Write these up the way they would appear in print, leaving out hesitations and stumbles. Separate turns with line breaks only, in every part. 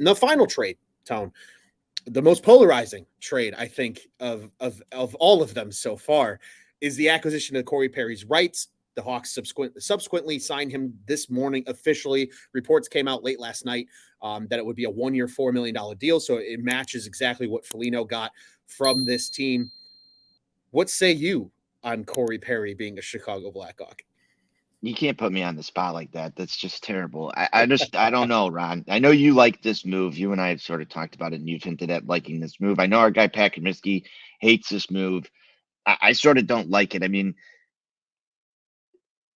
And the final trade, Tone, the most polarizing trade, I think, of all of them so far, is the acquisition of Corey Perry's rights. The Hawks subsequently signed him this morning officially. Reports came out late last night that it would be a 1-year, $4 million deal. So it matches exactly what Foligno got from this team. What say you on Corey Perry being a Chicago Blackhawk?
You can't put me on the spot like that. That's just terrible. I don't know, Ron. I know you like this move. You and I have sort of talked about it, and you've hinted at liking this move. I know our guy Pat Kaminsky hates this move. I sort of don't like it. I mean,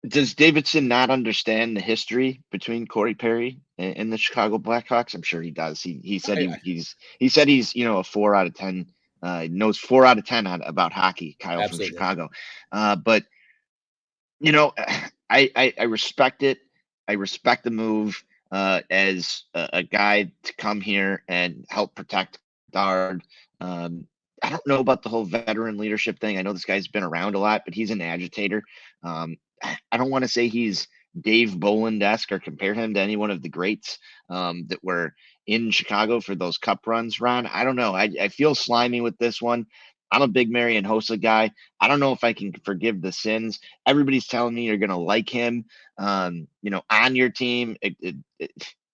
does Davidson not understand the history between Corey Perry and the Chicago Blackhawks? I'm sure he does. He said he said he's a 4 out of 10. Knows 4 out of 10 about hockey. Kyle from
Absolutely.
Chicago, but you know, I respect it. I respect the move as a guy to come here and help protect Bedard. I don't know about the whole veteran leadership thing. I know this guy's been around a lot, but he's an agitator. I don't want to say he's Dave Boland-esque or compare him to any one of the greats that were in Chicago for those cup runs, Ron. I don't know. I feel slimy with this one. I'm a big Marian Hossa guy. I don't know if I can forgive the sins. Everybody's telling me you're going to like him, on your team.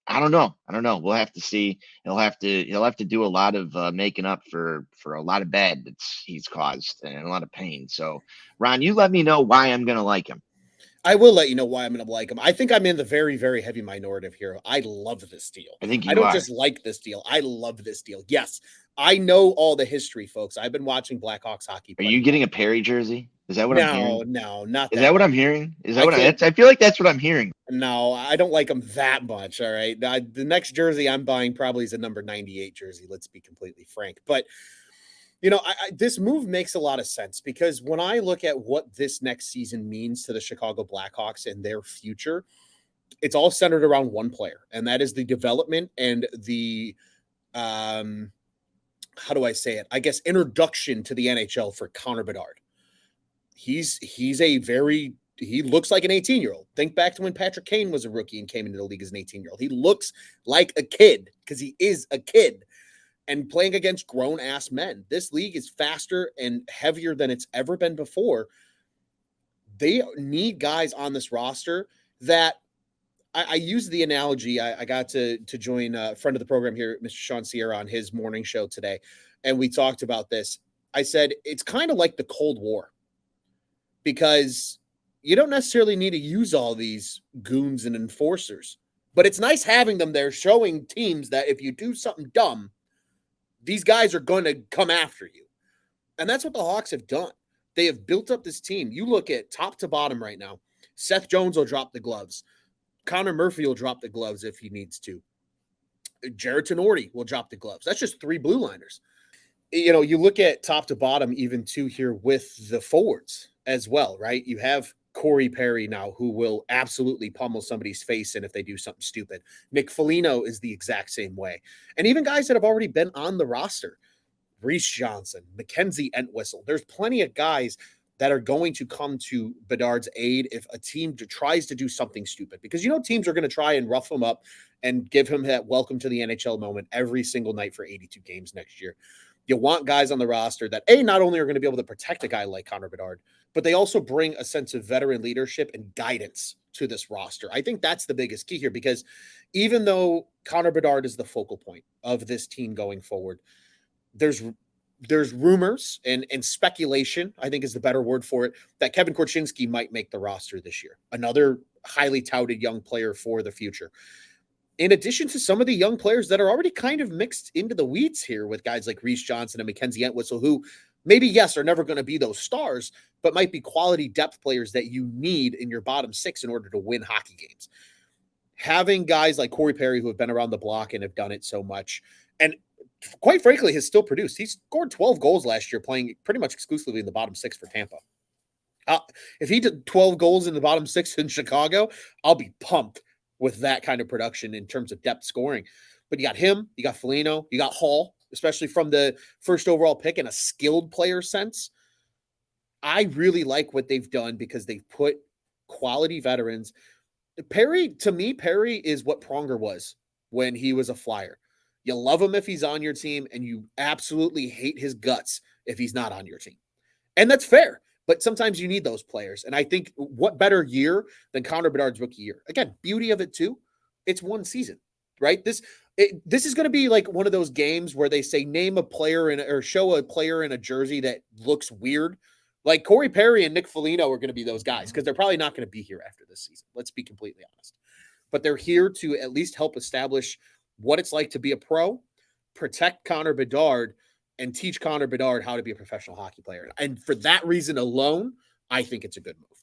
I don't know. I don't know. We'll have to see. He'll have to do a lot of making up for a lot of bad that he's caused and a lot of pain. So, Ron, you let me know why I'm going to like him.
I will let you know why I'm going to like him. I think I'm in the very, very heavy minority here. I love this deal.
I think
I
you
don't
are.
just like this deal. I love this deal. Yes, I know all the history, folks. I've been watching Blackhawks hockey
Are
plenty
you
of
getting
times.
a Perry jersey? Is that what I'm
No,
hearing?
no, not
Is
that
that what
much.
I'm hearing? Is that
I
what
can't.
I feel like that's what I'm hearing.
No, I don't like him that much. All right. The next jersey I'm buying probably is a number 98 jersey. Let's be completely frank. But this move makes a lot of sense because when I look at what this next season means to the Chicago Blackhawks and their future, it's all centered around one player, and that is the development and the how do I say it? I guess introduction to the NHL for Connor Bedard. He's a very he looks like an 18-year-old. Think back to when Patrick Kane was a rookie and came into the league as an 18-year-old. He looks like a kid because he is a kid and playing against grown ass men. This league is faster and heavier than it's ever been before. They need guys on this roster that I use the analogy. I got to join a friend of the program here, Mr. Sean Sierra, on his morning show today, and we talked about this. I said it's kind of like the Cold War because you don't necessarily need to use all these goons and enforcers, but it's nice having them there, showing teams that if you do something dumb, these guys are going to come after you. And that's what the Hawks have done. They have built up this team. You look at top to bottom right now. Seth Jones will drop the gloves. Connor Murphy will drop the gloves if he needs to. Jared Tenorti will drop the gloves. That's just 3 blue liners. You look at top to bottom, even too, here with the forwards as well, right? You have Corey Perry now, who will absolutely pummel somebody's face in if they do something stupid. Nick Foligno is the exact same way. And even guys that have already been on the roster, Reese Johnson, Mackenzie Entwistle. There's plenty of guys that are going to come to Bedard's aid if a team tries to do something stupid. Because teams are going to try and rough him up and give him that welcome to the NHL moment every single night for 82 games next year. You want guys on the roster that, not only are going to be able to protect a guy like Connor Bedard, but they also bring a sense of veteran leadership and guidance to this roster. I think that's the biggest key here because even though Connor Bedard is the focal point of this team going forward, there's rumors and speculation, I think is the better word for it, that Kevin Korchinski might make the roster this year. Another highly touted young player for the future. In addition to some of the young players that are already kind of mixed into the weeds here with guys like Reese Johnson and Mackenzie Entwistle, who maybe, yes, are never going to be those stars, but might be quality depth players that you need in your bottom 6 in order to win hockey games. Having guys like Corey Perry who have been around the block and have done it so much, and quite frankly, has still produced. He scored 12 goals last year, playing pretty much exclusively in the bottom 6 for Tampa. If he did 12 goals in the bottom 6 in Chicago, I'll be pumped with that kind of production in terms of depth scoring. But you got him, you got Foligno, you got Hall, especially from the first overall pick in a skilled player sense. I really like what they've done because they've put quality veterans. Perry, to me, Perry is what Pronger was when he was a Flyer. You love him if he's on your team, and you absolutely hate his guts if he's not on your team. And that's fair. But sometimes you need those players. And I think what better year than Connor Bedard's rookie year? Again, beauty of it too, it's one season, right? This is going to be like one of those games where they say name a player or show a player in a jersey that looks weird. Like Corey Perry and Nick Foligno are going to be those guys because they're probably not going to be here after this season. Let's be completely honest. But they're here to at least help establish what it's like to be a pro, protect Connor Bedard, and teach Connor Bedard how to be a professional hockey player. And for that reason alone, I think it's a good move.